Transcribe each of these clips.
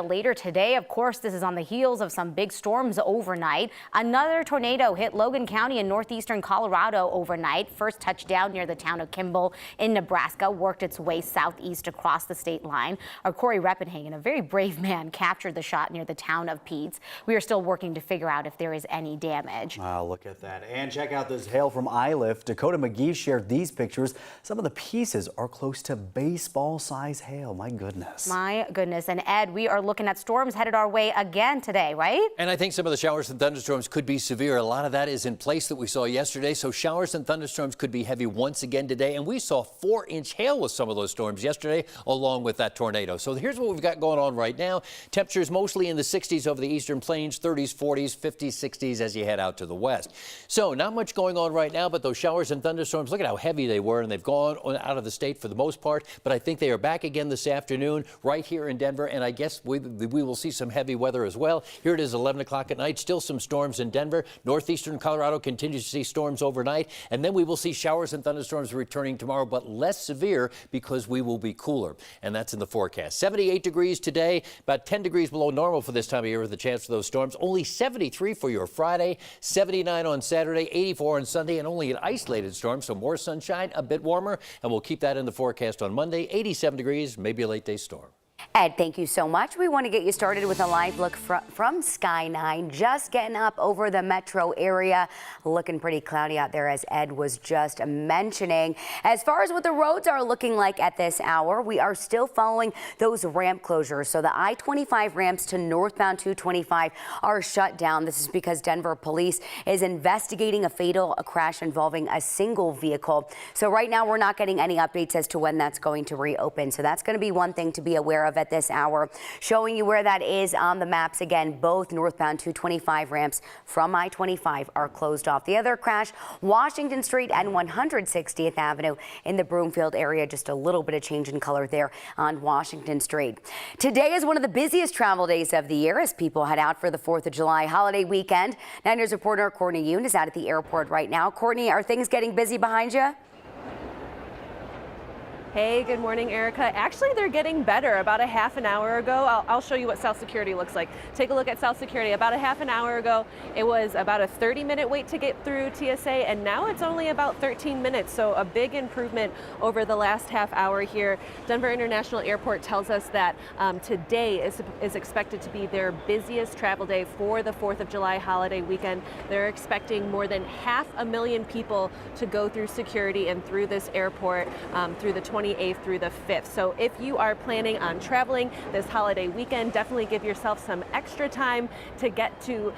Later today, of course, this is on the heels of some big storms overnight. Another tornado hit Logan County in northeastern Colorado overnight. First touchdown near the town of Kimball in Nebraska, worked its way southeast across the state line. Our Corey Reppenhagen, a very brave man, captured the shot near the town of Peets. We are still working to figure out if there is any damage. Wow, look at that. And check out this hail from iLift. Dakota McGee shared these pictures. Some of the pieces are close to baseball-size hail. My goodness. My goodness. And Ed, we are looking at storms headed our way again today, right? And I think some of the showers and thunderstorms could be severe. A lot of that is in place that we saw yesterday. So showers and thunderstorms could be heavy once again today. And we saw 4-inch hail with some of those storms yesterday, along with that tornado. So here's what we've got going on right now. Temperatures mostly in the 60s over the eastern plains, 30s, 40s, 50s, 60s as you head out to the west. So not much going on right now, but those showers and thunderstorms, look at how heavy they were, and they've gone out of the state for the most part. But I think they are back again this afternoon right here in Denver. And I guess we will see some heavy weather as well. Here it is 11 o'clock at night. Still some storms in Denver. Northeastern Colorado continues to see storms overnight. And then we will see showers and thunderstorms returning tomorrow, but less severe because we will be cooler. And that's in the forecast. 78 degrees today, about 10 degrees below normal for this time of year with the chance for those storms. Only 73 for your Friday, 79 on Saturday, 84 on Sunday, and only an isolated storm. So more sunshine, a bit warmer, and we'll keep that in the forecast on Monday. 87 degrees, maybe a late day storm. Ed, thank you so much. We want to get you started with a live look from Sky 9. Just getting up over the metro area. Looking pretty cloudy out there, as Ed was just mentioning. As far as what the roads are looking like at this hour, we are still following those ramp closures. So the I-25 ramps to northbound 225 are shut down. This is because Denver police is investigating a fatal crash involving a single vehicle. So right now we're not getting any updates as to when that's going to reopen. So that's going to be one thing to be aware of at this hour. Showing you where that is on the maps. Again, both northbound 225 ramps from I-25 are closed off. The other crash, Washington Street and 160th Avenue in the Broomfield area. Just a little bit of change in color there on Washington Street. Today is one of the busiest travel days of the year as people head out for the 4th of July holiday weekend. 9 News reporter Courtney Yoon is out at the airport right now. Courtney, are things getting busy behind you? Hey, good morning, Erica. Actually, they're getting better. About a half an hour ago, I'll show you what South Security looks like. Take a look at South Security. About a half an hour ago, it was about a 30-minute wait to get through TSA, and now it's only about 13 minutes, so a big improvement over the last half hour here. Denver International Airport tells us that today is expected to be their busiest travel day for the 4th of July holiday weekend. They're expecting more than 500,000 people to go through security and through this airport through the 28th through the 5th. So if you are planning on traveling this holiday weekend, definitely give yourself some extra time to get through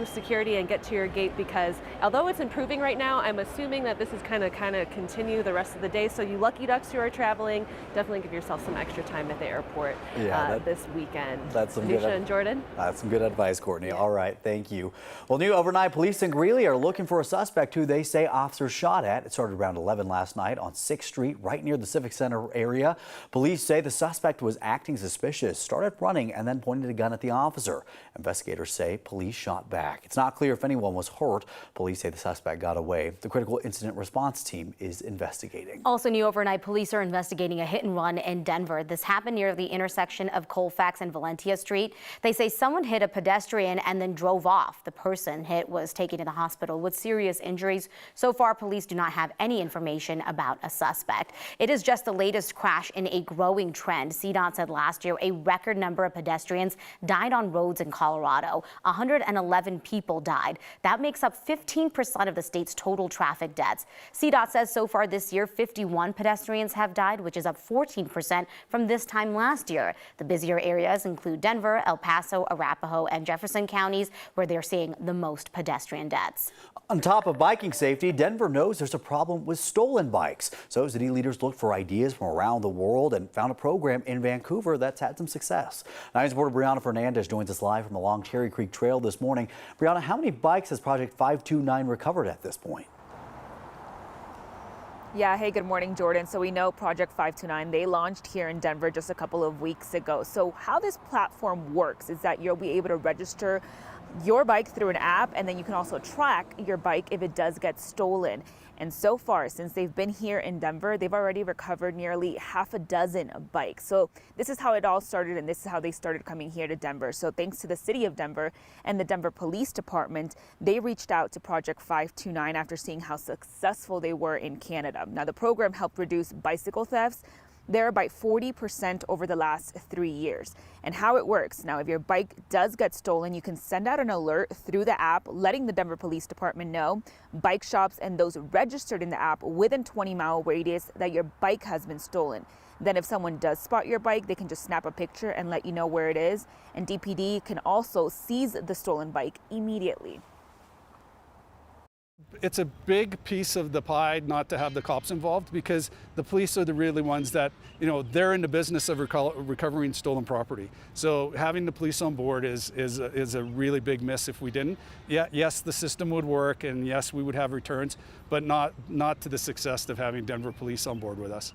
security and get to your gate, because although it's improving right now, I'm assuming that this is kind of continue the rest of the day. So you lucky ducks who are traveling, definitely give yourself some extra time at the airport this weekend. That's some Anisha and Jordan. That's some good advice, Courtney. All right, thank you. Well, new overnight, police in Greeley are looking for a suspect who they say officers shot at. It started around 11 last night on 6th Street, right near the Civic Center area. Police say the suspect was acting suspicious, started running, and then pointed a gun at the officer. Investigators say police shot back. It's not clear if anyone was hurt. Police say the suspect got away. The critical incident response team is investigating. Also new overnight, police are investigating a hit and run in Denver. This happened near the intersection of Colfax and Valentia Street. They say someone hit a pedestrian and then drove off. The person hit was taken to the hospital with serious injuries. So far, police do not have any information about a suspect. It is just the latest crash in a growing trend. CDOT said last year a record number of pedestrians died on roads in Colorado. 111 people died. That makes up 15% of the state's total traffic deaths. CDOT says so far this year, 51 pedestrians have died, which is up 14% from this time last year. The busier areas include Denver, El Paso, Arapahoe, and Jefferson counties, where they're seeing the most pedestrian deaths. On top of biking safety, Denver knows there's a problem with stolen bikes. So city leaders looked for ideas from around the world and found a program in Vancouver that's had some success. 9 reporter Brianna Fernandez joins us live from along Cherry Creek Trail this morning. Brianna, how many bikes has Project 529 recovered at this point? Yeah, hey, good morning, Jordan. So we know Project 529, they launched here in Denver just a couple of weeks ago. So how this platform works is that you'll be able to register your bike through an app, and then you can also track your bike if it does get stolen. And so far, since they've been here in Denver, they've already recovered nearly half a dozen bikes. So this is how it all started, and this is how they started coming here to Denver. So thanks to the city of Denver and the Denver Police Department, they reached out to Project 529 after seeing how successful they were in Canada. Now, the program helped reduce bicycle thefts there by 40% over the last 3 years. And how it works now, if your bike does get stolen, you can send out an alert through the app letting the Denver Police Department know, bike shops and those registered in the app within 20-mile radius, that your bike has been stolen. Then if someone does spot your bike, they can just snap a picture and let you know where it is. And DPD can also seize the stolen bike immediately. It's a big piece of the pie not to have the cops involved, because the police are the really ones that, they're in the business of recovering stolen property. So having the police on board is a really big miss if we didn't. Yeah, yes, the system would work, and yes, we would have returns, but not to the success of having Denver police on board with us.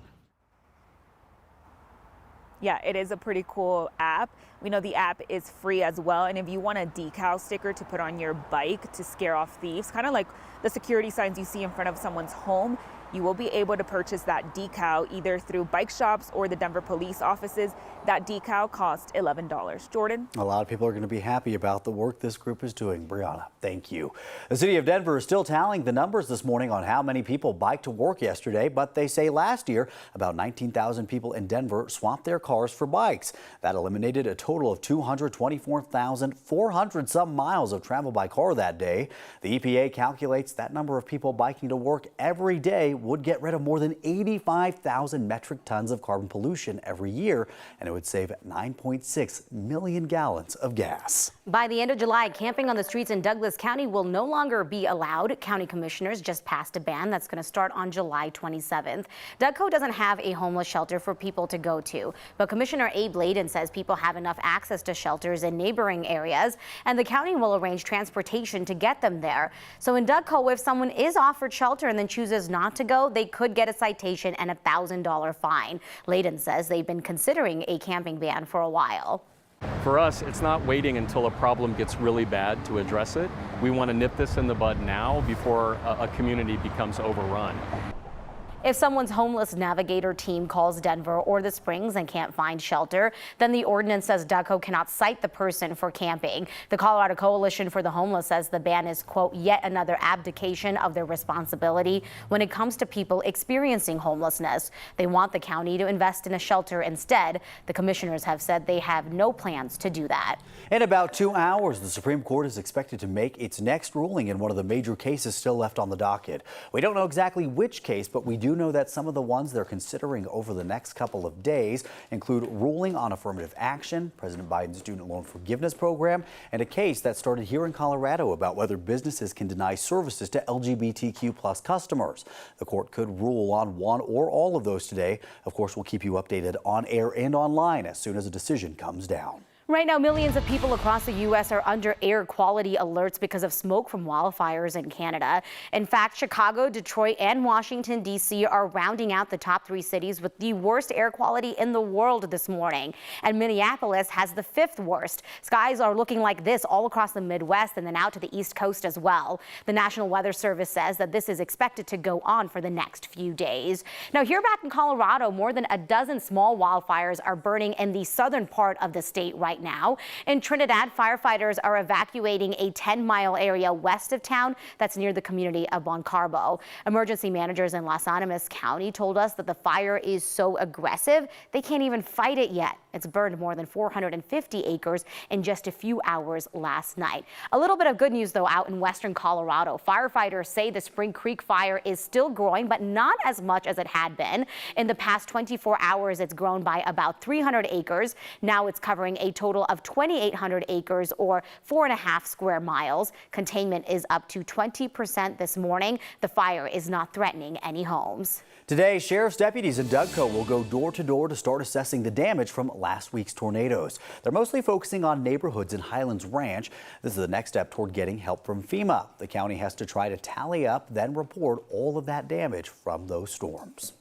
Yeah, it is a pretty cool app. We know the app is free as well. And if you want a decal sticker to put on your bike to scare off thieves, kind of like the security signs you see in front of someone's home, you will be able to purchase that decal either through bike shops or the Denver police offices. That decal costs $11. Jordan? A lot of people are going to be happy about the work this group is doing. Brianna, thank you. The city of Denver is still tallying the numbers this morning on how many people biked to work yesterday, but they say last year about 19,000 people in Denver swapped their cars for bikes. That eliminated a total of 224,400 some miles of travel by car that day. The EPA calculates that number of people biking to work every day would get rid of more than 85,000 metric tons of carbon pollution every year, and it would save 9.6 million gallons of gas. By the end of July, camping on the streets in Douglas County will no longer be allowed. County commissioners just passed a ban that's going to start on July 27th. Dougco doesn't have a homeless shelter for people to go to, but Commissioner Abe Layden says people have enough access to shelters in neighboring areas, and the county will arrange transportation to get them there. So in Dougco, if someone is offered shelter and then chooses not to go, they could get a citation and a $1,000 fine. Layden says they've been considering a camping ban for a while. For us, it's not waiting until a problem gets really bad to address it. We want to nip this in the bud now before a community becomes overrun. If someone's homeless navigator team calls Denver or the Springs and can't find shelter, then the ordinance says Dougco cannot cite the person for camping. The Colorado Coalition for the Homeless says the ban is, quote, yet another abdication of their responsibility when it comes to people experiencing homelessness. They want the county to invest in a shelter instead. The commissioners have said they have no plans to do that. In about 2 hours, the Supreme Court is expected to make its next ruling in one of the major cases still left on the docket. We don't know exactly which case, but we do know that some of the ones they're considering over the next couple of days include ruling on affirmative action, President Biden's student loan forgiveness program, and a case that started here in Colorado about whether businesses can deny services to LGBTQ+ customers. The court could rule on one or all of those today. Of course, we'll keep you updated on air and online as soon as a decision comes down. Right now, millions of people across the U.S. are under air quality alerts because of smoke from wildfires in Canada. In fact, Chicago, Detroit, and Washington, D.C. are rounding out the top 3 cities with the worst air quality in the world this morning. And Minneapolis has the 5th worst. Skies are looking like this all across the Midwest and then out to the East Coast as well. The National Weather Service says that this is expected to go on for the next few days. Now, here back in Colorado, more than a dozen small wildfires are burning in the southern part of the state right now. In Trinidad, firefighters are evacuating a 10-mile area west of town that's near the community of Bon Carbo. Emergency managers in Las Animas County told us that the fire is so aggressive they can't even fight it yet. It's burned more than 450 acres in just a few hours last night. A little bit of good news, though, out in western Colorado. Firefighters say the Spring Creek fire is still growing, but not as much as it had been. In the past 24 hours, it's grown by about 300 acres. Now it's covering a total of 2,800 acres or 4.5 square miles. Containment is up to 20% this morning. The fire is not threatening any homes. Today, sheriff's deputies in Dougco will go door to door to start assessing the damage from last week's tornadoes. They're mostly focusing on neighborhoods in Highlands Ranch. This is the next step toward getting help from FEMA. The county has to try to tally up, then report all of that damage from those storms.